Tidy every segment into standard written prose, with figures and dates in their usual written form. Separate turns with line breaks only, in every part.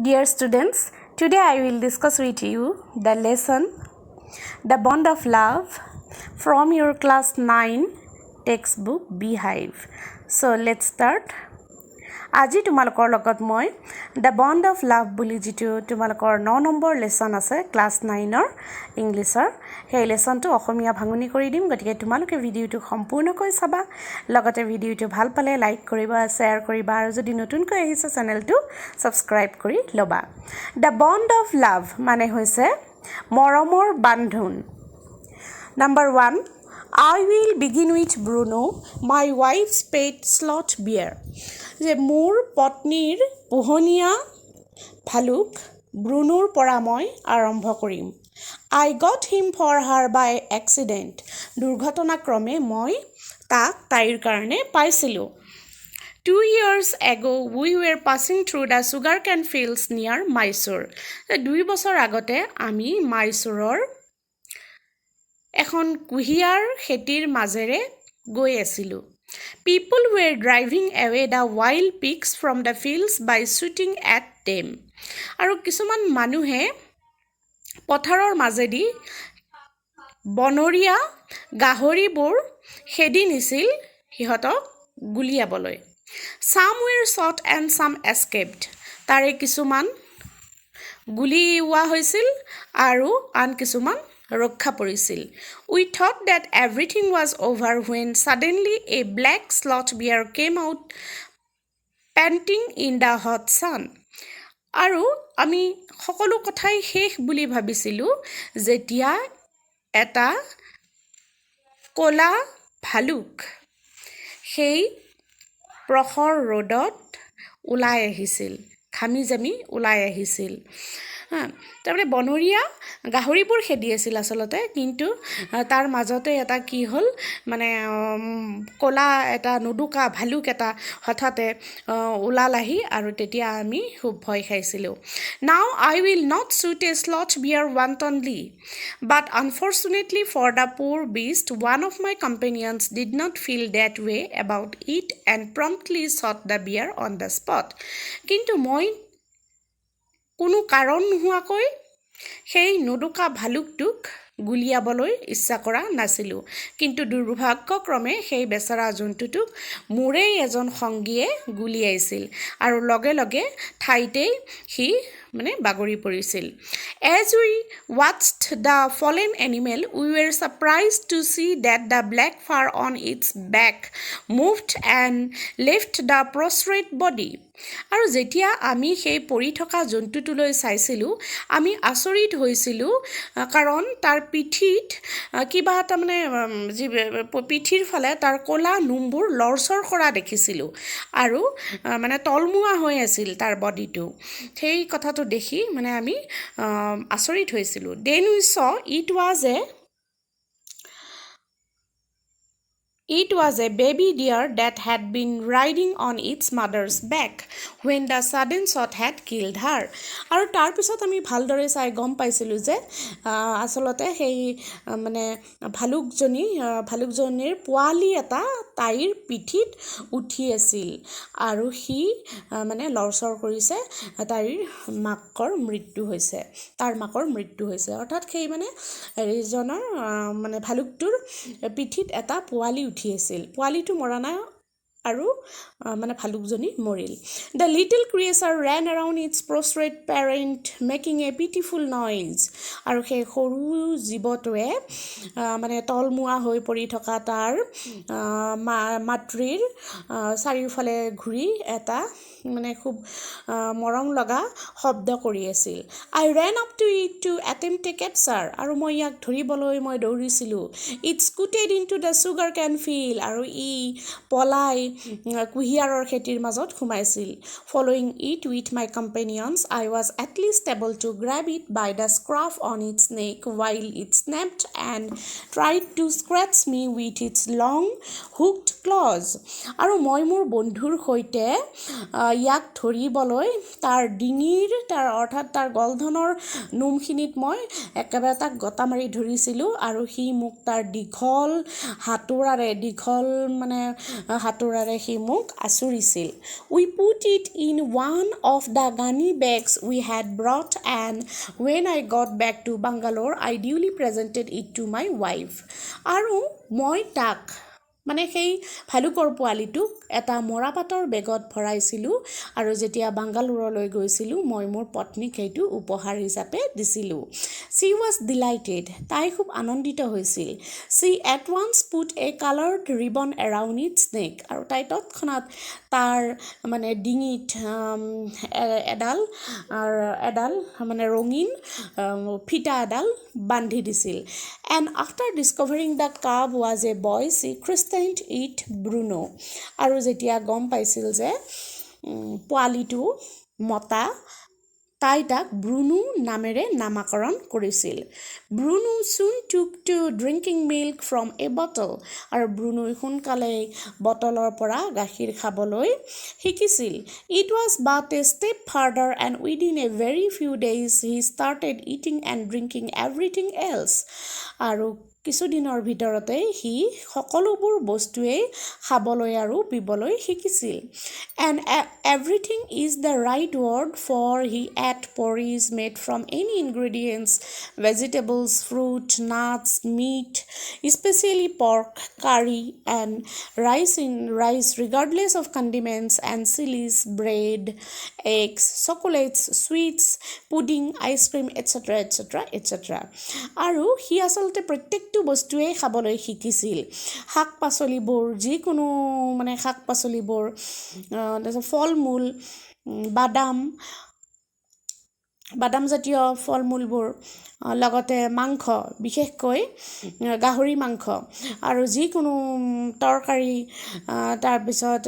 Dear students, today I will discuss with you the lesson The Bond of Love from your class 9 textbook Beehive. So let's start. আজি তোমালোকৰ লগত মই The Bond of Love বুলি যেটো তোমালোকৰ 9 number lesson আছে class 9 ৰ ইংলিছৰ সেই লেসনটো অসমীয়া ভাঙনি কৰি দিম গতিকে তোমালোকে ভিডিওটো সম্পূৰ্ণকৈ চাবা লগতে ভিডিওটো ভাল পালে লাইক কৰিবা শেয়াৰ কৰিবা আৰু যদি নতুনকৈ আহিছে চেনেলটো সাবস্ক্ৰাইব কৰি লবা The Bond of Love মানে হৈছে মৰমৰ বান্ধোন Number 1 I will begin with Bruno, my wife's pet sloth bear. যে মোৰ পত্নীৰ পোহনীয়া ভালুক ব্ৰুনোৰ পৰা মই আৰম্ভ কৰিম I got him for her by accident. দুৰ্ঘটনাক্ৰমে মই তাক তাইৰ কাৰণে পাইছিলোঁ 2 years ago we were passing through the sugarcane fields near Mysore. 2 বছৰ আগতে আমি মাইসুৰৰ এখন কুহিয়াৰ খেতিৰ মাজেৰে গৈ আছিলোঁ People were driving away the wild pigs from the fields by shooting at them. আৰু কিছুমান মানুহে পথাৰৰ মাজেদি বনৰীয়া গাহৰিবোৰ খেদি নিছিল হিহতক গুলিয়াবলৈ Some were shot and some escaped. তাৰে কিছুমান গুলিওৱা হৈছিল আৰু আন কিছুমান ৰক্ষা পৰিছিল We thought that everything was over when suddenly a black sloth bear came out panting in the hot sun আৰু আমি সকলো কথাই শেষ বুলি ভাবিছিলো যেতিয়া এটা কলা ভালুক সেই প্ৰখৰ ৰ'দত ওলাই আহিছিল খামিজামি ওলাই আহিছিল তাৰমানে বনৰীয়া গাহৰিবোৰ খেদি আছিল আসলতে কিন্তু তাৰ মাজতে এটা কি হল মানে কলা এটা নুডুকা ভালুক এটা হঠাতে ওলালাহি আৰু তেতিয়া আমি খুব ভয় খাইছিলো Now I will not shoot a sloth bear wantonly but unfortunately for the poor beast one of my companions did not feel that way about it and promptly shot the bear on the spot কিন্তু মই কোনো কাৰণ নোহোৱাকৈ সেই নুডুকা ভালুকটোক গুলিয়াবলৈ ইচ্ছা কৰা নাছিলো কিন্তু দুৰ্ভাগ্যক্ৰমে সেই বেচাৰা জন্তুটোক মোৰেই এজন সংগীয়ে গুলিয়াইছিল আৰু লগে লগে ঠাইতে সি মানে বাগৰি পৰিছিল As we watched the fallen animal we were surprised to see that the black fur on its back moved and left the prostrate body আৰু যেতিয়া আমি সেই পৰি থকা জন্তুটোলৈ চাইছিলো আমি আচৰিত হৈছিলো কাৰণ তাৰ পিঠিত কিবা এটা মানে পিঠিৰ ফালে তাৰ কলা নুমবোৰ লৰচৰ কৰা দেখিছিলো আৰু মানে তলমুৱা হৈ আছিল তাৰ বডিটো সেই কথাটো দেখি মানে আমি আচৰিত হৈছিলো Then we saw It was a baby deer that had been riding on its mother's back when the sudden shot had killed her. আৰু তাৰ পিছত আমি ভালদৰে চাই গম পাইছিলো যে আসলতে সেই মানে ভালুকজনীৰ পোৱালি এটা তাইৰ পিঠিত উঠি আছিল আৰু সি মানে লৰচৰ কৰিছে তাইৰ মাকৰ মৃত্যু হৈছে অৰ্থাৎ সেই মানে ৰিজনৰ মানে ভালুকটোৰ পিঠিত এটা পোৱালি উঠি আছিল পোৱালিটো মৰা নাই আৰু মানে ভালুকজনী মৰিল The little creature ran around its prostrate parent making a pitiful noise আৰু সেই সৰু জীৱটোৱে মানে তলমুৱা হৈ পৰি থকা তাৰ মাতৃৰ চাৰিওফালে ঘূৰি এটা মানে খুব মৰম লগা শব্দ কৰি আছিল I ran up to it to attempt a capture আৰু মই ইয়াক ধৰিবলৈ মই দৌৰিছিলো It scooted into the sugarcane field আৰু ই পলাই কুহিয়াৰৰ খেতিৰ মাজত সোমাইছিল Following it with my companions I was at least able to grab it by the scruff on its neck while it snapped and tried to scratch me with its long hooked claws আৰু মই মোৰ বন্ধুৰ সৈতে ইয়াক ধৰিবলৈ তাৰ ডিঙিৰ অৰ্থাৎ তাৰ গলধনৰ নোমখিনিত মই একেবাৰে তাক গতা মাৰি ধৰিছিলোঁ আৰু সি মোক তাৰ দীঘল হাতোৰাৰে সি মোক আঁচুৰিছিল. We put it in one of the gunny bags we had brought, and when I got back to Bangalore, I duly presented it to my wife. আৰু মই তাক সেই ভালুকৰ পোৱালিটোক এটা মৰাপাতৰ বেগত ভৰাইছিলোঁ আৰু যেতিয়া বাংগালোৰলৈ গৈছিলোঁ মই মোৰ পত্নীক সেইটো উপহাৰ হিচাপে দিছিলোঁ. She was delighted. তাই খুব আনন্দিত হৈছিল. She at once put a colored ribbon around its neck. আৰু তাই তৎক্ষণাত তাৰ ডিঙিত এডাল ৰঙীন ফিটা এডাল বান্ধি দিছিল. And after discovering the cub was a boy, she christened it Bruno. আৰু যেতিয়া গম পাইছিল যে পোৱালিটো মতা, তাই তাক ব্ৰুনো নামেৰে নামাকৰণ কৰিছিল. Bruno soon took to drinking milk from a bottle. আৰু ব্ৰুনোই সোনকালে বটলৰ পৰা গাখীৰ খাবলৈ শিকিছিল. It was but a step further, and within a very few days he started eating and drinking everything else. আৰু কিছুদিনৰ ভিতৰতে সি সকলোবোৰ বস্তুৱেই খাবলৈ আৰু পিবলৈ শিকিছিল. And everything is the right word, for he ate porridge made from any ingredients, vegetables, fruit, nuts, meat, especially pork, curry, and rice regardless of condiments, and chilies, bread, eggs, chocolates, sweets, pudding, ice cream, etc. আৰু সি আচলতে প্ৰত্যেকটো বস্তুৱেই খাবলৈ শিকিছিল. শাক পাচলিবোৰ যিকোনো শাক পাচলিবোৰ, ফল মূল, বাদামজাতীয় ফল মূলবোৰ, লগতে মাংস, বিশেষকৈ গাহৰি মাংস, আৰু যিকোনো তৰকাৰী, তাৰপিছত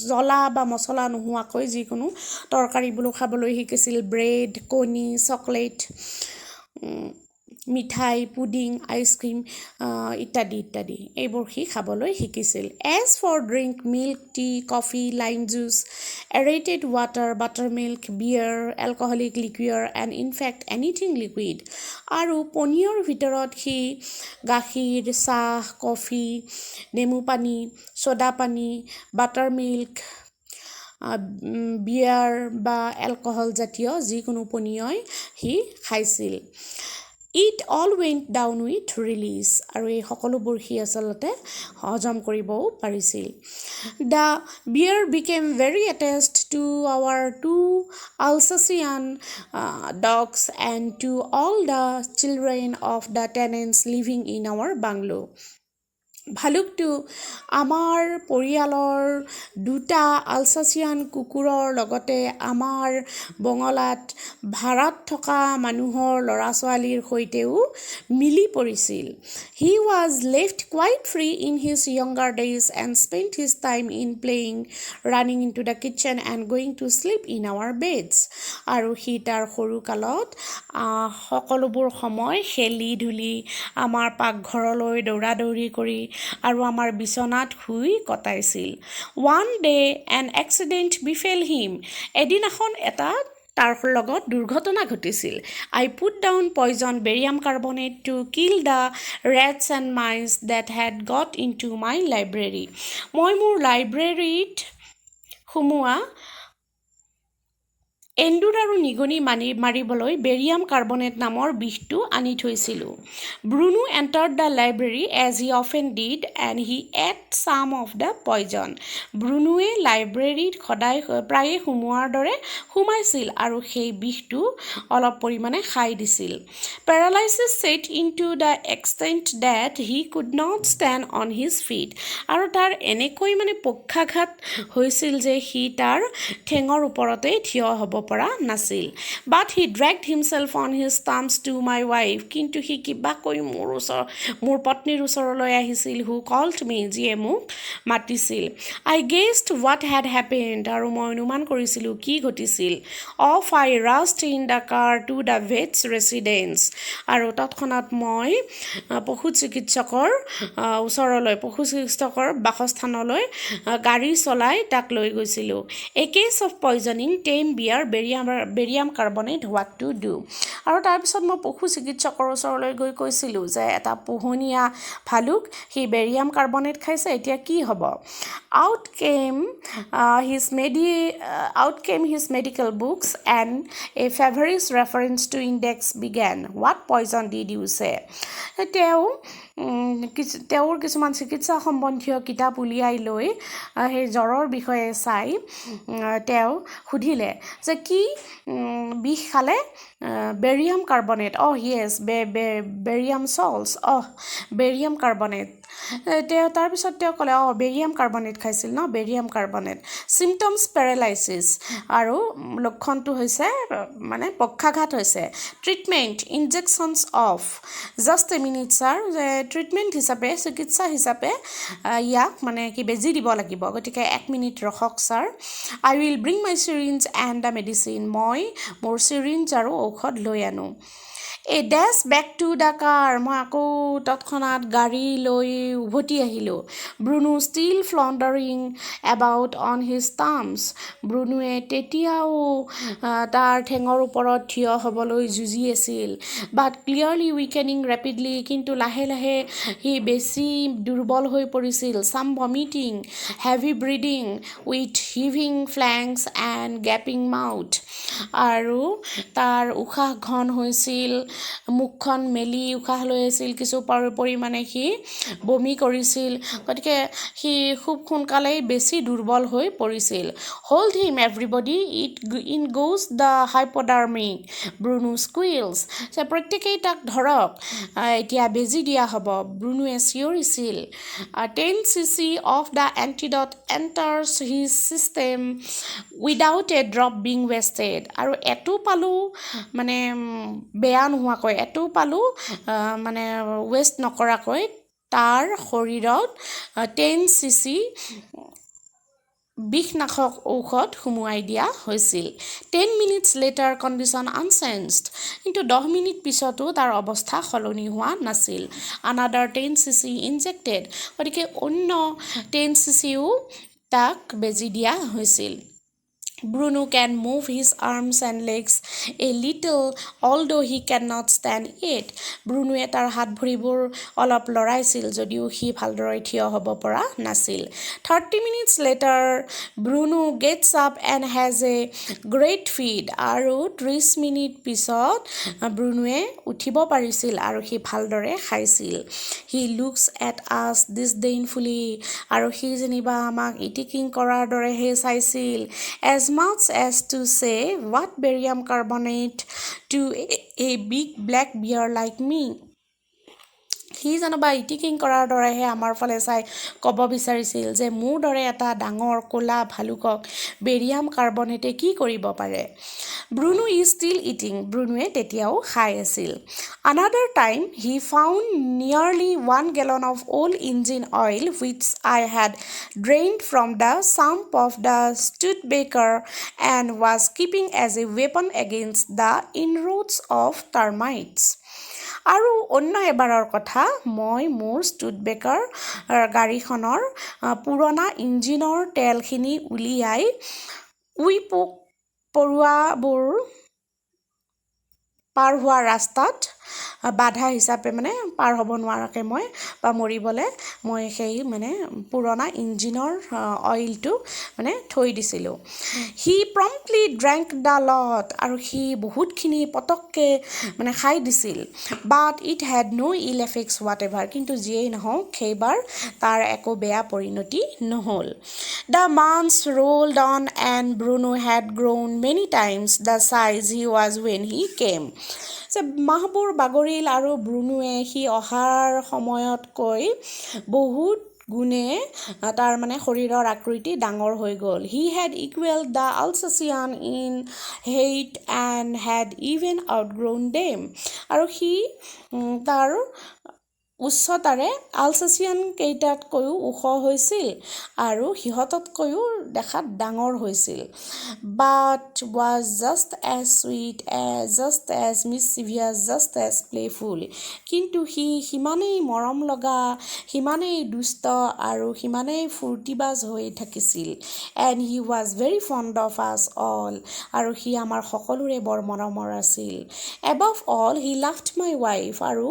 জ্বলা বা মছলা নোহোৱাকৈ যিকোনো তৰকাৰীবোৰ খাবলৈ শিকিছিল. ব্ৰেড, কণী, চকলেট, মিঠাই, পুডিং, আইচক্ৰীম ইত্যাদি এইবোৰ সি খাবলৈ শিকিছিল. As for drink, milk, tea, coffee, lime juice, aerated water, buttermilk, beer, alcoholic liquor, and in fact anything liquid. আৰু পনীয়ৰ ভিতৰত সি গাখীৰ, চাহ, কফি, নেমু পানী, ছ'ডা পানী, বাটাৰমিল্ক, বিয়াৰ বা এলকহল জাতীয় যিকোনো পনীয়ই সি খাইছিল. It all went down with release. আৰু এই সকলোবোৰ সি আচলতে হজম কৰিবও পাৰিছিল. The bear became very attached to our two Alsatian dogs and to all the children of the tenants living in our bungalow. ভালুকটো আমাৰ পৰিয়ালৰ দুটা আলচাচিয়ান কুকুৰৰ লগতে আমাৰ বঙলাত ভাড়াত থকা মানুহৰ ল'ৰা ছোৱালীৰ সৈতেও মিলি পৰিছিল. He was left quite free in his younger days and spent his time in playing, running into the kitchen and going to sleep in our beds. আৰু সি তাৰ সৰুকালত সকলোবোৰ সময় খেলি ধূলি আমাৰ পাকঘৰলৈ দৌৰা দৌৰি কৰি আৰু আমাৰ বিচনাত শুই কটাইছিল. One day an accident befell him. এদিনাখন তাৰ লগত দুৰ্ঘটনা ঘটিছিল. I put down poison barium carbonate to kill the rats and mice that had got into my library. মই মোৰ লাইব্ৰেৰীত সোমোৱা এন্দুৰ আৰু নিগনি মাৰিবলৈ বেৰিয়াম কাৰ্বনেট নামৰ বিষটো আনি থৈছিলোঁ. Bruno entered the library as he often did and he ate some of the poison. ব্ৰুনোৱে লাইব্ৰেৰীত প্ৰায়ে সোমোৱাৰ দৰে সোমাইছিল আৰু সেই বিষটো অলপ পৰিমাণে খাই দিছিল. Paralysis set into the extent that he could not stand on his feet. আৰু তাৰ এনেকৈ পক্ষাঘাত হৈছিল যে সি তাৰ ঠেঙৰ ওপৰতে থিয় হ'ব পৰা পৰা নাছিল but he dragged himself on his thumbs to my wife কিন্তু সি কিবা কৈ মোৰ পত্নীৰ ওচৰলৈ আহিছিল হু কল্ড মি যিয়ে মোক মাতিছিল I guessed what had happened আৰু মই অনুমান কৰিছিলোঁ কি ঘটিছিল off I rushed in the car to the vet's residence আৰু তৎক্ষণাত মই পশু চিকিৎসকৰ বাসস্থানলৈ গাড়ী চলাই তাক লৈ গৈছিলোঁ এ কেছ অফ পয়জনিং টেম বিয়াৰ barium carbonate what to do আৰু তাৰপিছত মই পশু চিকিৎসকৰ ওচৰলৈ গৈ কৈছিলোঁ যে এটা পোহনীয়া ভালুক সি বেৰিয়াম কাৰ্বনেট খাইছে এতিয়া কি হ'ব out came his medical books and a feverish reference to index began what poison did you say তেওঁৰ কিছুমান চিকিৎসা সম্বন্ধীয় কিতাপ উলিয়াই লৈ সেই জ্বৰৰ বিষয়ে চাই তেওঁ সুধিলে যে কি বিষ খালে barium carbonate yes barium salts barium carbonate তাৰপিছত তেওঁ ক'লে বেৰিয়াম কাৰ্বনেট খাইছিল ন বেৰিয়াম কাৰ্বনেট চিমটমছ পেৰালাইচিছ আৰু লক্ষণটো হৈছে মানে পক্ষাঘাত হৈছে treatment injections of just a minute sir treatment হিচাপে চিকিৎসা হিচাপে ইয়াক মানে কি বেজি দিব লাগিব গতিকে 1 মিনিট ৰখক sir I will bring my syringe and the medicine মই মোৰ চিৰিঞ্জ আৰু ঔষধ লৈ আনো এ dash back to the car মই আকৌ তৎক্ষণাত গাড়ী লৈ উভতি আহিলোঁ Bruno still floundering about on his thumbs ব্ৰুনোৱে তেতিয়াও তাৰ ঠেঙৰ ওপৰত থিয় হ'বলৈ যুঁজি আছিল বাট ক্লিয়াৰলি উইকেনিং ৰেপিডলি কিন্তু লাহে লাহে সি বেছি দুৰ্বল হৈ পৰিছিল some vomiting heavy breathing with heaving flanks and gaping mouth আৰু তাৰ উশাহ ঘন হৈছিল মুখখন মেলি উশাহ লৈ আছিল কিছু পৰিমাণে সি বমি কৰিছিল গতিকে সি খুব সোনকালেই বেছি দুৰ্বল হৈ পৰিছিল hold him everybody in goes the hypodermic Bruno squeals প্ৰত্যেকেই তাক ধৰক এতিয়া বেজি দিয়া হ'ব ব্ৰুনোৱে চিঞৰিছিল 10 cc of the antidote enters his system without a drop being wasted আৰু এটো পালোঁ মানে বেয়া নোহোৱাকৈ এটো পালোঁ মানে ৱেষ্ট নকৰাকৈ তাৰ শৰীৰত 10 cc বিষনাশক ঔষধ সুমুৱাই দিয়া হৈছিল 10 minutes later condition unchanged কিন্তু 10 মিনিট পিছতো তাৰ অৱস্থা সলনি হোৱা নাছিল another 10 cc injected গতিকে অন্য 10 ccও তাক বেজি দিয়া হৈছিল Bruno can move his arms and legs a little although he cannot stand it. Brunoয়ে তাৰ হাত ভৰিবোৰ অলপ লৰাইছিল যদিও সি ভালদৰে থিয় হ'ব পৰা নাছিল 30 minutes later Bruno gets up and has a great feed আৰু 30 মিনিট পিছত ব্ৰুনোৱে উঠিব পাৰিছিল আৰু সি ভালদৰে খাইছিল he looks at us disdainfully আৰু সি যেনিবা আমাক ইটিকিং কৰাৰ দৰেহে চাইছিল as much as to say what barium carbonate to a big black bear like me সি জানোবা ইটিকিং কৰাৰ দৰেহে আমাৰ ফালে চাই ক'ব বিচাৰিছিল যে মোৰ দৰে এটা ডাঙৰ ক'লা ভালুকক বেৰিয়াম কাৰ্বনেটে কি কৰিব পাৰে ব্ৰুনো ইজ ষ্টিল ইটিং ব্ৰুনোৱে তেতিয়াও খাই আছিল another time he found nearly 1 gallon of old engine oil which I had drained from the sump of the Studebaker and was keeping as a weapon against the inroads of termites আৰু অন্য এবাৰৰ কথা মই মোৰ ষ্টুডবেকাৰ গাড়ীখনৰ পুৰণা ইঞ্জিনৰ তেলখিনি উলিয়াই পোক পৰুৱাবোৰ পাৰ হোৱা ৰাস্তাত বাধা হিচাপে মানে পাৰ হ'ব নোৱাৰাকৈ মই বা মৰিবলৈ মই সেই মানে পুৰণা ইঞ্জিনৰ অইলটো মানে থৈ দিছিলোঁ হি প্ৰম্পটলি ড্ৰেংক দ্য লট আৰু সি বহুতখিনি পটককৈ মানে খাই দিছিল but it had no' ill effects whatever কিন্তু যিয়েই নহওক সেইবাৰ তাৰ একো বেয়া পৰিণতি নহ'ল the months rolled on and Bruno had grown many times the size he was when he came যে মাহবোৰ বাগৰিল আৰু ব্ৰুনোৱে সি অহাৰ সময়তকৈ বহুত গুণে তাৰ মানে শৰীৰৰ আকৃতি ডাঙৰ হৈ গ'ল he had equalled the Alsatian in height and had even outgrown them আৰু সি তাৰ উচ্চতাৰে আলচেচিয়ান কেইটাতকৈও ওখ হৈছিল আৰু সিহঁততকৈও দেখাত ডাঙৰ হৈছিল but was just as sweet just as mischievous just as playful কিন্তু সি সিমানেই মৰম লগা সিমানেই দুষ্ট আৰু সিমানেই ফূৰ্তিবাজ হৈ থাকিছিল and he was very fond of us all আৰু সি আমাৰ সকলোৰে বৰ মৰমৰ আছিল above all he loved my wife আৰু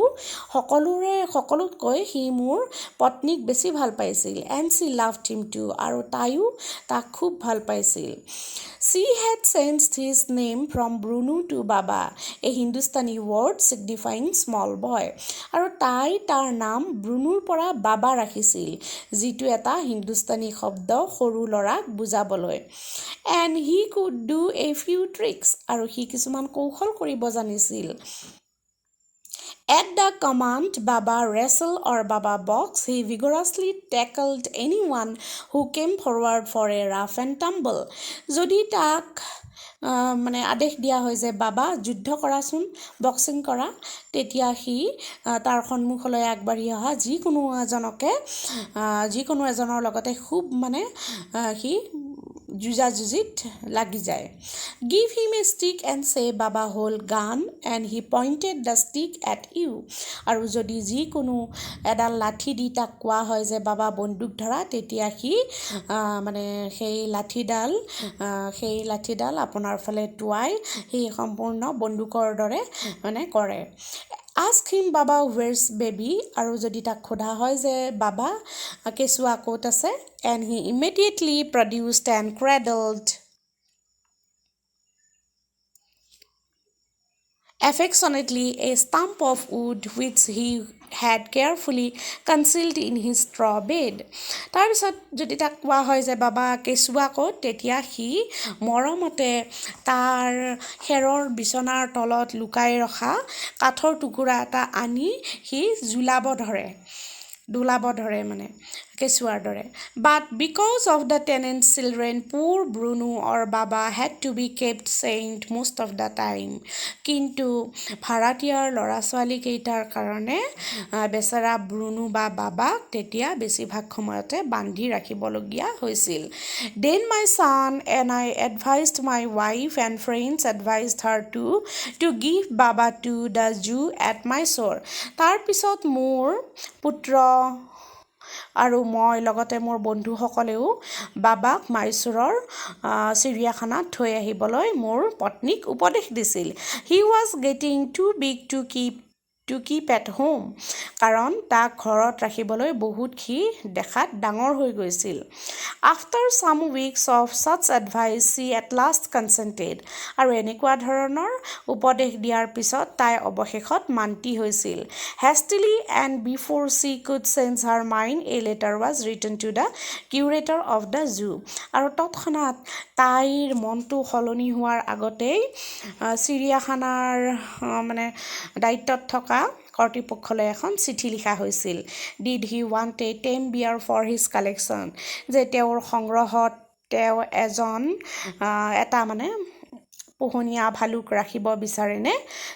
সকলোতকৈ সি মোৰ পত্নীক বেছি ভাল পাইছিল and she loved him too আৰু তাইও তাক খুব ভাল পাইছিল she had changed his name from Bruno to Baba a Hindustani word signifying small boy আৰু তাই তাৰ নাম ব্ৰুনুৰ পৰা বাবা ৰাখিছিল যিটো এটা হিন্দুস্তানী শব্দ সৰু ল'ৰাক বুজাবলৈ and he could do a few tricks আৰু সি কিছুমান কৌশল কৰিব জানিছিল At the command Baba wrestle or Baba box, he vigorously tackled anyone who came forward for a rough and tumble. যদি তাক মানে আদেশ দিয়া হয় যে বাবা যুদ্ধ কৰাচোন বক্সিং কৰা তেতিয়া সি তাৰ সন্মুখলৈ আগবাঢ়ি অহা যিকোনো এজনৰ লগতে খুব মানে সি যুঁজিত লাগি যায় give him a stick and say Baba hold gun and he pointed the stick at you আৰু যদি যিকোনো এডাল লাঠি দি তাক কোৱা হয় যে বাবা বন্দুক ধৰা তেতিয়া সি মানে সেই লাঠিডাল আপোনাৰ ফালে টুৱাই সেই সম্পূৰ্ণ বন্দুকৰ দৰে মানে কৰে আস্ক হিম বাবা ৱেৰছ বেবী আৰু যদি তাক সোধা হয় যে বাবা কেঁচুৱা ক'ত আছে and he immediately produced and cradled affectionately a stump of wood which he had carefully concealed in his straw bed তাৰপিছত যদি তাক কোৱা হয় যে বাবা কেঁচুৱা ক'ত তেতিয়া সি মৰমতে তাৰ খেৰৰ বিচনাৰ তলত লুকাই ৰখা কাঠৰ টুকুৰা এটা আনি সি দোলাব ধৰে মানে কেঁচুৱাৰ দৰে বাট বিকজ অফ দ্য টেনেণ্টছ চিলড্ৰেন পুৰ ব্ৰুনো অৰ বাবা head to be kept saint most of the time কিন্তু ভাড়াতীয়াৰ ল'ৰা ছোৱালীকেইটাৰ কাৰণে বেচেৰা ব্ৰুনো বা বাবাক তেতিয়া বেছিভাগ সময়তে বান্ধি ৰাখিবলগীয়া হৈছিল then my son and I advised my wife and friends advised her to give Baba to the zoo at Mysore তাৰপিছত মোৰ পুত্ৰ আৰু মই লগতে মোৰ বন্ধুসকলেও বাবাক মাইচুৰৰ চিৰিয়াখানাত থৈ আহিবলৈ মোৰ পত্নীক উপদেশ দিছিল he was getting too big to keep at home কাৰণ তাক ঘৰত ৰাখিবলৈ বহুত সি দেখাত ডাঙৰ হৈ গৈছিল after some weeks of such advice she at last consented আৰু এনেকুৱা ধৰণৰ উপদেশ দিয়াৰ পিছত তাই অৱশেষত মান্তি হৈছিল hastily and before she could change her mind a letter was return to the curator of the zoo আৰু তৎক্ষণাত তাইৰ মনটো সলনি হোৱাৰ আগতেই চিৰিয়াখানাৰ মানে দায়িত্বত থকা কৰ্তৃপক্ষলৈ এখন চিঠি লিখা হৈছিল ডিড হি ৱান্ট এ টেম বিয়াৰ ফৰ হিজ কালেকশ্যন যে তেওঁৰ সংগ্ৰহত তেওঁ এটা মানে পোহনীয়া ভালুক ৰাখিব বিচাৰেনে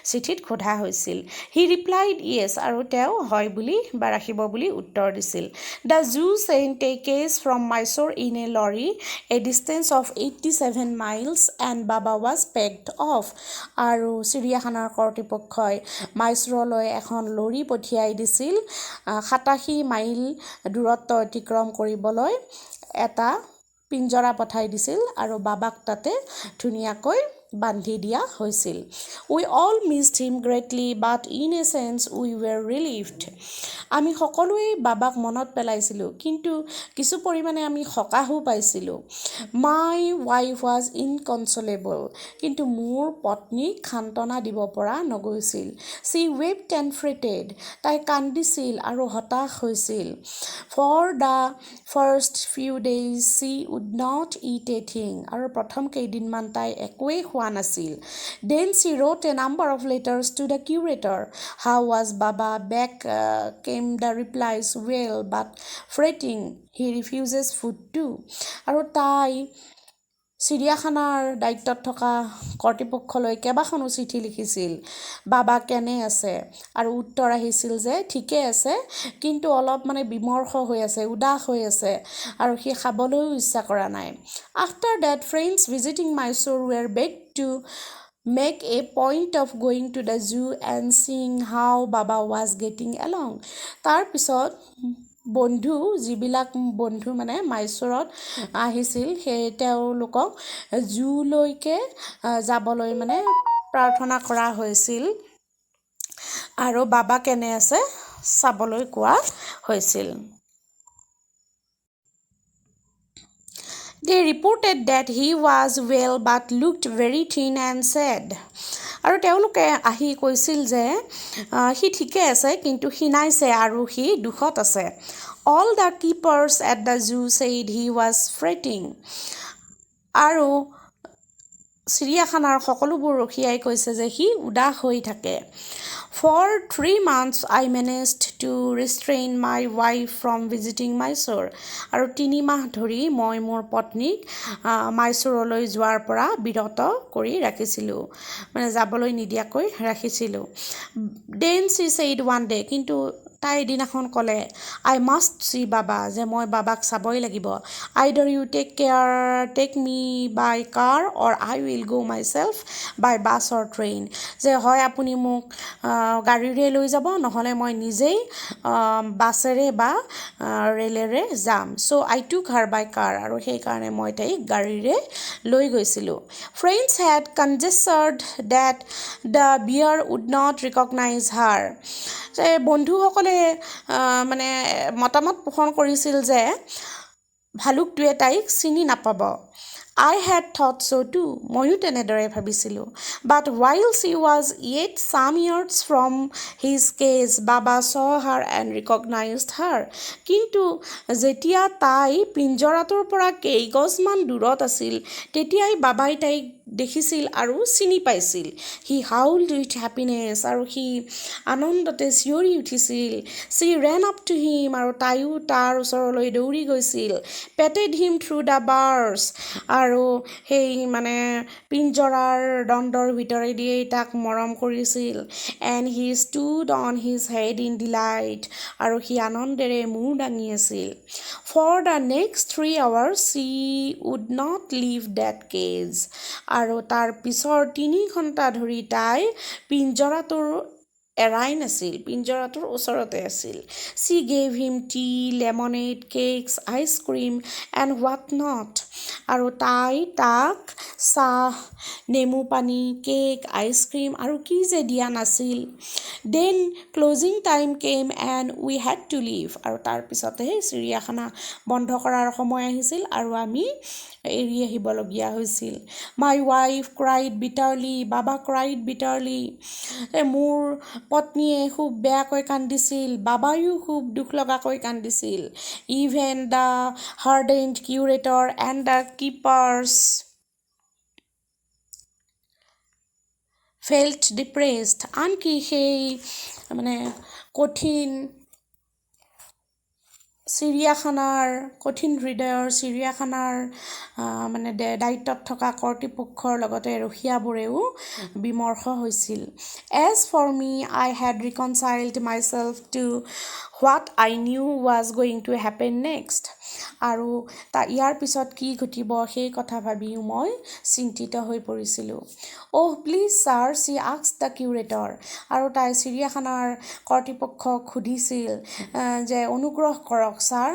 চিঠিত সোধা হৈছিল হি ৰিপ্লাইড য়েছ আৰু তেওঁ হয় বুলি বা ৰাখিব বুলি উত্তৰ দিছিল the zoo sent a cage from Mysore in a lorry a distance of 87 miles and Baba was packed off আৰু চিৰিয়াখানাৰ কৰ্তৃপক্ষই মাইচ'ৰলৈ এখন লৰি পঠিয়াই দিছিল 87 মাইল দূৰত্ব অতিক্ৰম কৰিবলৈ এটা পিঞ্জৰা পঠাই দিছিল আৰু বাবাক তাতে ধুনীয়াকৈ বান্ধি দিয়া হৈছিল we all missed him greatly but in a sense we were relieved আমি সকলোৱে বাবাক মনত পেলাইছিলোঁ কিন্তু কিছু পৰিমাণে আমি সকাহো পাইছিলোঁ মাই ৱাইফ ৱাজ ইনকনচলেবল কিন্তু মোৰ পত্নীক সান্তনা দিব পৰা নগৈছিল চি ৱেপড এণ্ড ফ্ৰেটেড তাই কান্দিছিল আৰু হতাশ হৈছিল for the first few days she would not eat a thing আৰু প্ৰথম কেইদিনমান তাই একোৱেই পোৱা নাছিল then she wrote a number of letters to the curator how was baba back came the replies well but fretting he refuses food too আৰু তাই চিৰিয়াখানাৰ দায়িত্বত থকা কৰ্তৃপক্ষলৈ কেইবাখনো চিঠি লিখিছিল বাবা কেনে আছে আৰু উত্তৰ আহিছিল যে ঠিকে আছে কিন্তু অলপ মানে বিমৰ্ষ হৈ আছে উদাস হৈ আছে আৰু সি খাবলৈও ইচ্ছা কৰা নাই after that friends visiting Mysore were begged to make a point of going to the zoo and seeing how baba was getting along তাৰ পিছত বন্ধু যিবিলাক বন্ধু মানে মাইচুৰত আহিছিল সেই তেওঁলোকক জুলৈকে যাবলৈ মানে প্ৰাৰ্থনা কৰা হৈছিল আৰু বাবা কেনে আছে চাবলৈ কোৱা হৈছিল They reported that he was well but looked very thin and sad আৰু তেওঁলোকে আহি কৈছিল যে সি ঠিকে আছে কিন্তু ক্ষীণাইছে আৰু সি দুখত আছে All the keepers at the zoo said he was fretting আৰু চিৰিয়াখানাৰ সকলোবোৰ ৰখিয়াই কৈছে যে সি উদাস হৈ থাকে For 3 months I managed to restrain my wife from visiting Mysore আৰু 3 মাহ ধৰি মই মোৰ পত্নীক মাইচুৰলৈ যোৱাৰ পৰা বিৰত কৰি ৰাখিছিলোঁ মানে যাবলৈ নিদিয়াকৈ ৰাখিছিলোঁ Then she said one day কিন্তু তাই এদিনাখন ক'লে I must see Baba যে মই বাবাক চাবই লাগিব Either you take me by car or I will go myself by bus or train যে হয় আপুনি মোক গাড়ীৰে লৈ যাব নহলে মই নিজেই বাছেৰে বা ৰেলেৰে যাম So I took her by car আৰু সেই কাৰণে মই তাইক গাড়ীৰে লৈ গৈছিলোঁ Friends had conjectured that the bear would not recognize her যে বন্ধুসকলে মানে মতামত পোষণ কৰিছিল যে ভালুকটোৱে তাইক চিনি নাপাব I had thought so too ময়ো তেনেদৰে ভাবিছিলোঁ But while she was yet some yards from his cage Baba saw her and recognized her কিন্তু যেতিয়া তাই পিঞ্জৰাটোৰ পৰা কেইগজমান দূৰত আছিল তেতিয়াই বাবাই তাইক দেখিছিল আৰু চিনি পাইছিল He howled with happiness আৰু সি আনন্দতে চিঞৰি উঠিছিল She ran up to him আৰু তাইও তাৰ ওচৰলৈ দৌৰি গৈছিল Patted him through the bars আৰু সেই মানে পিঞ্জৰাৰ দণ্ডৰ ভিতৰেদিয়ে তাক মৰম কৰিছিল And he stood on his head in delight আৰু সি আনন্দেৰে মূৰ দাঙি আছিল For the next 3 hours she would not leave that cage আৰু তাৰ পিছৰ 3 ঘণ্টা ধৰি তাই পিঞ্জৰাটোৰ এৰাই নাছিল পিঞ্জৰাটোৰ ওচৰতে আছিল She gave him tea, lemonade, cakes, ice cream and what not আৰু তাই তাক চাহ নেমু পানী কেক আইচক্ৰীম আৰু কি যে দিয়া নাছিল Then closing time came and we had to leave আৰু তাৰ পিছতে চিৰিয়াখানা বন্ধ কৰাৰ সময় আহিছিল আৰু আমি এৰি আহিবলগীয়া হৈছিল My wife cried bitterly Baba cried bitterly মোৰ পত্নীয়ে খুব বেয়াকৈ কান্দিছিল বাবায়ো খুব দুখ লগাকৈ কান্দিছিল Even the hardened curator and the keepers felt depressed আনকি সেই মানে কঠিন হৃদয়ৰ চিৰিয়াখানাৰ মানে দায়িত্বত থকা কৰ্তৃপক্ষৰ লগতে ৰখীয়াবোৰেও বিমৰ্ষ হৈছিল As for me I had reconciled myself to what I knew was going to happen next আৰু ইয়াৰ পিছত কি ঘটিব সেই কথা ভাবিও মই চিন্তিত হৈ পৰিছিলোঁ Oh please sir she asked the curator আৰু তাই চিৰিয়াখানাৰ কৰ্তৃপক্ষক সুধিছিল যে অনুগ্ৰহ কৰক sir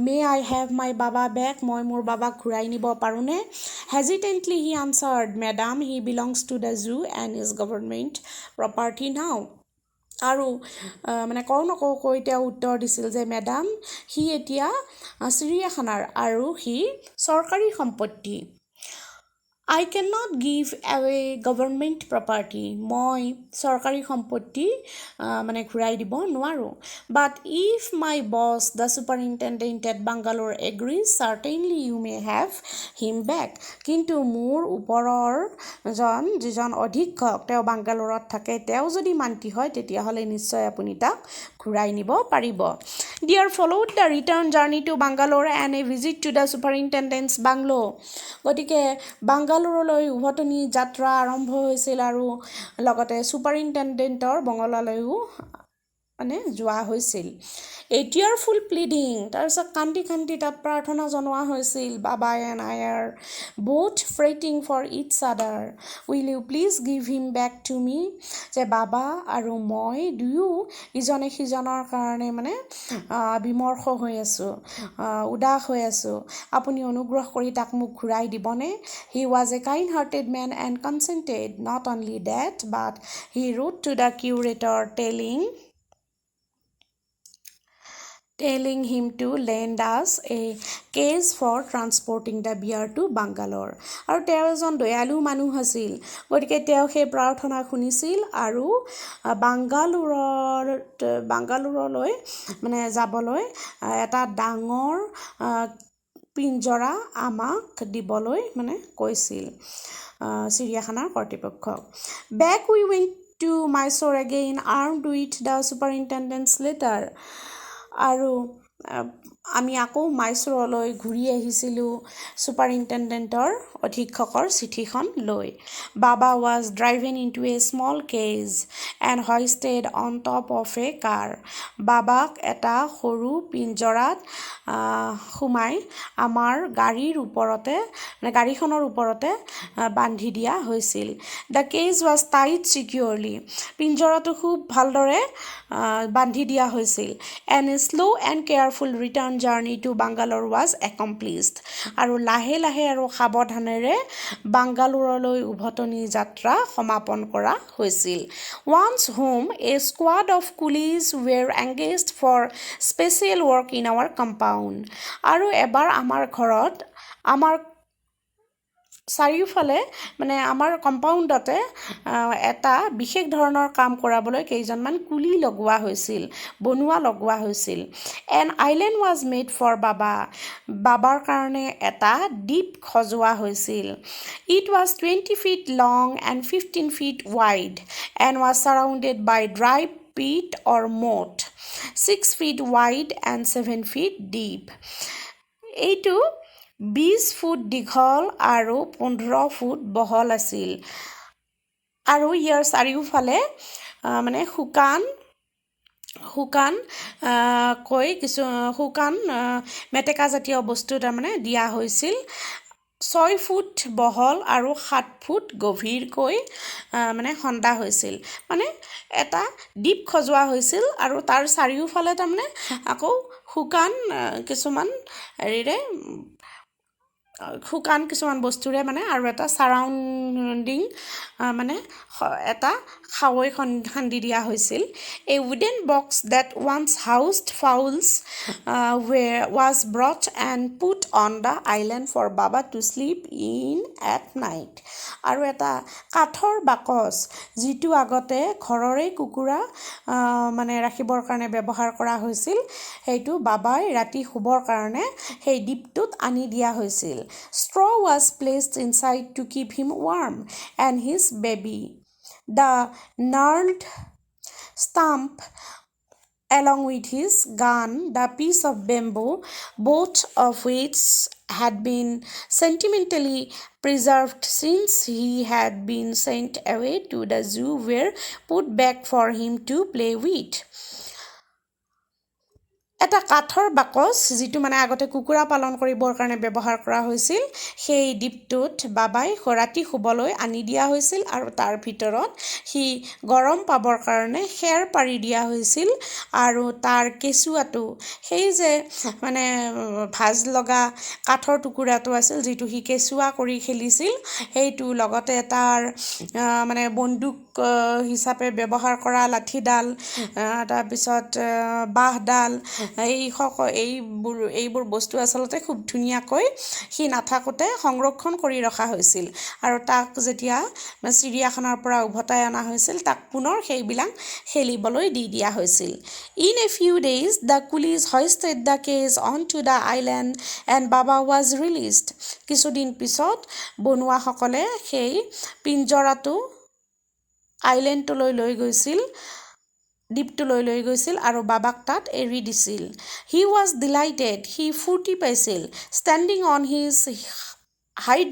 May I have my Baba back মই মোৰ বাবাক ঘূৰাই নিব পাৰোঁনে Hesitantly he answered Madam he belongs to the zoo and is government property now আৰু মানে কৌনকৈ তেওঁ উত্তৰ দিছিল যে মেডাম সি এতিয়া চিৰিয়াখানাৰ আৰু সি চৰকাৰী সম্পত্তি I cannot give away government property. মই চৰকাৰী সম্পত্তি মানে ঘূৰাই দিব নোৱাৰোঁ. But if my boss, the superintendent at Bangalore agrees, certainly you may have him back. কিন্তু মোৰ ওপৰৰ যিজন অধীক্ষক তেওঁ বাংগালোৰত থাকে তেওঁ যদি মান্তি হয় তেতিয়াহ'লে নিশ্চয় আপুনি তাক ঘূৰাই নিব পাৰিব. Dear followed the return journey to Bangalore and a visit to the superintendent's bungalow. গতিকে বাংগালোৰলৈ উভতনি যাত্ৰা আৰম্ভ হৈছিল আৰু লগতে ছুপাৰিণ্টেণ্ডেণ্টৰ বঙলালৈও মানে যোৱা হৈছিল. A tearful pleading, তাৰপিছত কান্দি কান্দি তাত প্ৰাৰ্থনা জনোৱা হৈছিল. বাবা and I are both fretting for each other. Will you please give him back to me? যে বাবা আৰু মই দুয়ো ইজনে সিজনৰ কাৰণে মানে বিমৰ্ষ হৈ আছোঁ, উদাস হৈ আছোঁ. আপুনি অনুগ্ৰহ কৰি তাক মোক ঘূৰাই দিবনে? He was a kind-hearted man and consented. Not only that, but he wrote to the curator telling him to lend us a case for transporting the bear to Bangalore. আৰু তেওঁ এজন দয়ালু মানুহ আছিল, গতিকে তেওঁ সেই প্ৰাৰ্থনা শুনিছিল আৰু বাংগালোৰলৈ মানে যাবলৈ এটা ডাঙৰ পিঞ্জৰা আমাক দিবলৈ মানে কৈছিল চিৰিয়াখানাৰ কৰ্তৃপক্ষক. Back we went to Mysore again, armed with the superintendent's letter. আৰু আমি আকৌ মাইচুৰলৈ ঘূৰি আহিছিলোঁ ছুপাৰিণ্টেণ্ডেণ্টৰ অধীক্ষকৰ চিঠিখন লৈ. বাবা was driven into a small cage and hoisted on top of a car. বাবাক এটা সৰু পিঞ্জৰাত সোমাই আমাৰ গাড়ীখনৰ ওপৰতে বান্ধি দিয়া হৈছিল. The cage was tied securely. পিঞ্জৰাটো খুব ভালদৰে বান্ধি দিয়া হৈছিল. And a slow and careful return journey to Bangalore was accomplished. আৰু লাহে লাহে আৰু সাৱধানেৰে বাংগালোৰলৈ উভতনি যাত্ৰা সমাপন কৰা হৈছিল. Once home, a squad of coolies were engaged for special work in our compound. আৰু এবাৰ আমাৰ ঘৰত আমাৰ চাৰিওফালে মানে আমাৰ কম্পাউণ্ডতে এটা বিশেষ ধৰণৰ কাম কৰাবলৈ কেইজনমান কুলি লগোৱা হৈছিল. An island was made for Baba. বাবাৰ কাৰণে এটা দ্বীপ সজোৱা হৈছিল. It was 20 feet long and 15 feet wide and was surrounded by dry peat or moat, 6 feet wide and 7 feet deep. এইটো 20 ফুট দীঘল আৰু 15 ফুট বহল আছিল আৰু ইয়াৰ চাৰিওফালে মানে শুকান মেটেকা জাতীয় বস্তু তাৰমানে দিয়া হৈছিল. 6 ফুট বহল আৰু 7 ফুট গভীৰকৈ মানে খন্দা হৈছিল. মানে এটা দ্বীপ সজোৱা হৈছিল আৰু তাৰ চাৰিওফালে তাৰমানে আকৌ শুকান কিছুমান বস্তুৰে মানে আৰু এটা চাৰাউণ্ডিং মানে এটা খাৱৈ খান্দি দিয়া হৈছিল. A wooden box that once housed fowls was brought and put on the island for Baba to sleep in at night. আৰু এটা কাঠৰ বাকচ যিটো আগতে ঘৰৰে কুকুৰা মানে ৰাখিবৰ কাৰণে ব্যৱহাৰ কৰা হৈছিল, সেইটো বাবাই ৰাতি শুবৰ কাৰণে সেই দ্বীপটোত আনি দিয়া হৈছিল. Straw was placed inside to keep him warm and his baby. The gnarled stump along with his gun, the piece of bamboo, both of which had been sentimentally preserved since he had been sent away to the zoo, were put back for him to play with. এটা কাঠৰ বাকচ যিটো মানে আগতে কুকুৰা পালন কৰিবৰ কাৰণে ব্যৱহাৰ কৰা হৈছিল, সেই দ্বীপটোত বাবাই ৰাতি শুবলৈ আনি দিয়া হৈছিল আৰু তাৰ ভিতৰত সি গৰম পাবৰ কাৰণে খেৰ পাৰি দিয়া হৈছিল আৰু তাৰ কেঁচুৱাটো সেই যে মানে ভাজ লগা কাঠৰ টুকুৰাটো আছিল যিটো সি কেঁচুৱা কৰি খেলিছিল, সেইটো লগতে তাৰ মানে বন্দুক হিচাপে ব্যৱহাৰ কৰা লাঠিডাল, তাৰপিছত বাঁহডাল, এইবোৰ বস্তু আচলতে খুব ধুনীয়াকৈ সি নাথাকোঁতে সংৰক্ষণ কৰি ৰখা হৈছিল আৰু তাক যেতিয়া চিৰিয়াখানাৰ পৰা উভতাই অনা হৈছিল তাক পুনৰ সেইবিলাক খেলিবলৈ দি দিয়া হৈছিল In a few days, the coolies hoisted the cage onto the island and Baba was released. কিছুদিন পিছত বনুৱাসকলে সেই পিঞ্জৰাটো আইলেণ্ডটোলৈ লৈ গৈছিল দ্বীপটোলৈ লৈ গৈছিল আৰু বাবাক তাত এৰি দিছিল He was delighted. He ফূৰ্তি পাইছিল standing on his hind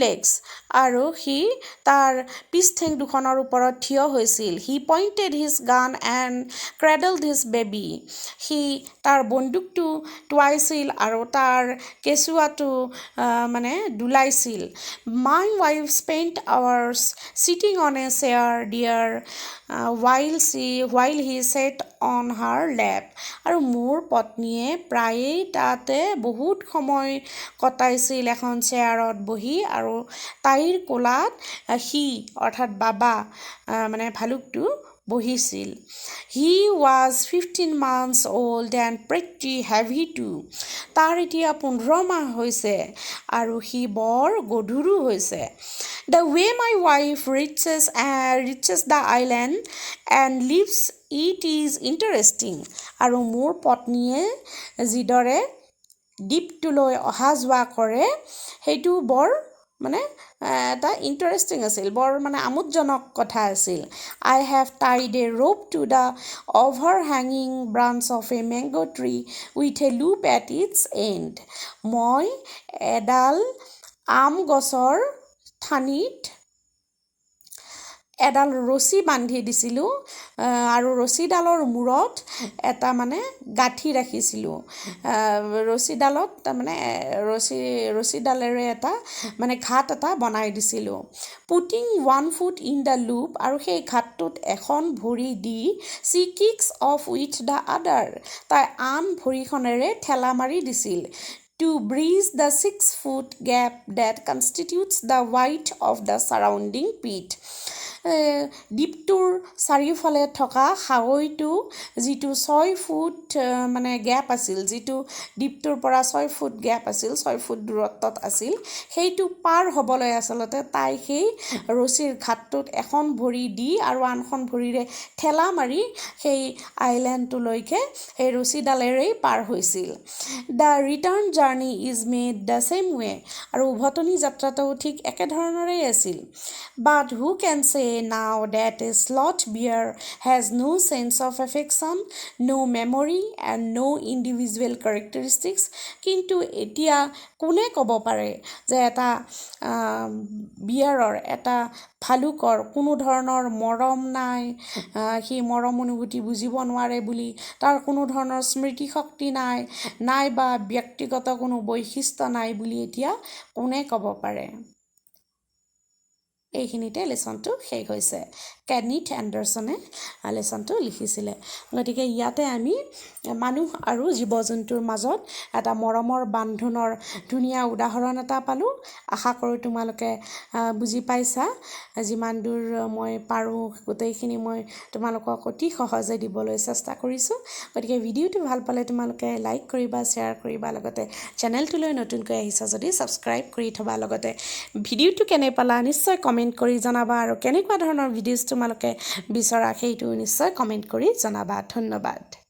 legs আৰু সি তাৰ পিছঠেং দুখনৰ ওপৰত থিয় হৈছিল He pointed his gun and cradled his baby. সি তাৰ বন্দুকটো টোৱাইছিল আৰু তাৰ কেঁচুৱাটো ডুলাইছিল My wife spent hours sitting on a chair dear while he sat on her lap. আৰু মোৰ পত্নীয়ে প্ৰায়েই তাতে বহুত সময় কটাইছিল এখন চেয়াৰত বহি আৰু তাইৰ কোলাত সি অৰ্থাৎ বাবা ভালুকটো বহিছিল He was 15 months old and pretty heavy too. তাৰ এতিয়া 15 মাহ হৈছে আৰু সি বৰ গধুৰো হৈছে The way my wife reaches the island and leaves it is interesting. আৰু মোৰ পত্নীয়ে যিদৰে দ্বীপটোলৈ অহা যোৱা কৰে সেইটো বৰ এটা ইণ্টাৰেষ্টিং আছিল বৰ আমোদজনক কথা আছিল I have tied a rope to the overhanging branch of a mango tree with a loop at its end. মই এডাল আম গছৰ ঠানিত এডাল ৰছী বান্ধি দিছিলোঁ আৰু ৰছীডালৰ মূৰত এটা গাঁঠি ৰাখিছিলোঁ ৰছীডালত ৰছীডালেৰে এটা ঘাট এটা বনাই দিছিলোঁ Putting one foot in the loop আৰু সেই ঘাটটোত এখন ভৰি দি she kicks off with the other. তাই আন ভৰিখনেৰে ঠেলা মাৰি দিছিল to bridge the 6-foot gap that constitutes the width of the surrounding pit. দ্বীপটোৰ চাৰিওফালে থকা খাৱৈটো যিটো 6 ফুট গেপ আছিল যিটো দ্বীপটোৰ পৰা 6 ফুট গেপ আছিল 6 ফুট দূৰত্বত আছিল সেইটো পাৰ হ'বলৈ আচলতে তাই সেই ৰছীৰ ঘাটটোত এখন ভৰি দি আৰু আনখন ভৰিৰে ঠেলা মাৰি সেই আইলেণ্ডটোলৈকে সেই ৰছীডালেৰেই পাৰ হৈছিল The return journey is made the same way. আৰু উভতনি যাত্ৰাটো ঠিক একেধৰণৰেই আছিল But who can say now that a sloth bear has no sense of affection, no memory and no individual characteristics. কিন্তু এতিয়া কোনে ক'ব পাৰে যে এটা বিয়াৰৰ এটা ভালুকৰ কোনো ধৰণৰ মৰম নাই সি মৰম অনুভূতি বুজিব নোৱাৰে বুলি তাৰ কোনো ধৰণৰ স্মৃতি শক্তি নাই বা ব্যক্তিগত কোনো বৈশিষ্ট্য নাই বুলি এতিয়া কোনে ক'ব পাৰে এইখিনিতে লেছনটো শেষ হৈছে কেনিথ এণ্ডাৰছনে লেছনটো লিখিছিলে গতিকে ইয়াতে আমি মানুহ আৰু জীৱ জন্তুৰ মাজত এটা মৰমৰ বান্ধোনৰ ধুনীয়া উদাহৰণ এটা পালোঁ আশা কৰোঁ তোমালোকে বুজি পাইছা যিমান দূৰ মই পাৰোঁ গোটেইখিনি মই তোমালোকক অতি সহজে দিবলৈ চেষ্টা কৰিছোঁ গতিকে ভিডিঅ'টো ভাল পালে তোমালোকে লাইক কৰিবা শ্বেয়াৰ কৰিবা লগতে চেনেলটোলৈ নতুনকৈ আহিছা যদি ছাবস্ক্ৰাইব কৰি থবা লগতে ভিডিঅ'টো কেনে পালা নিশ্চয় কমেণ্ট কৰি জনাবা আৰু কেনেকুৱা ধৰণৰ ভিডিঅ'জ তোমালোকে বিচৰা সেইটো নিশ্চয় কমেণ্ট কৰি জনাবা ধন্যবাদ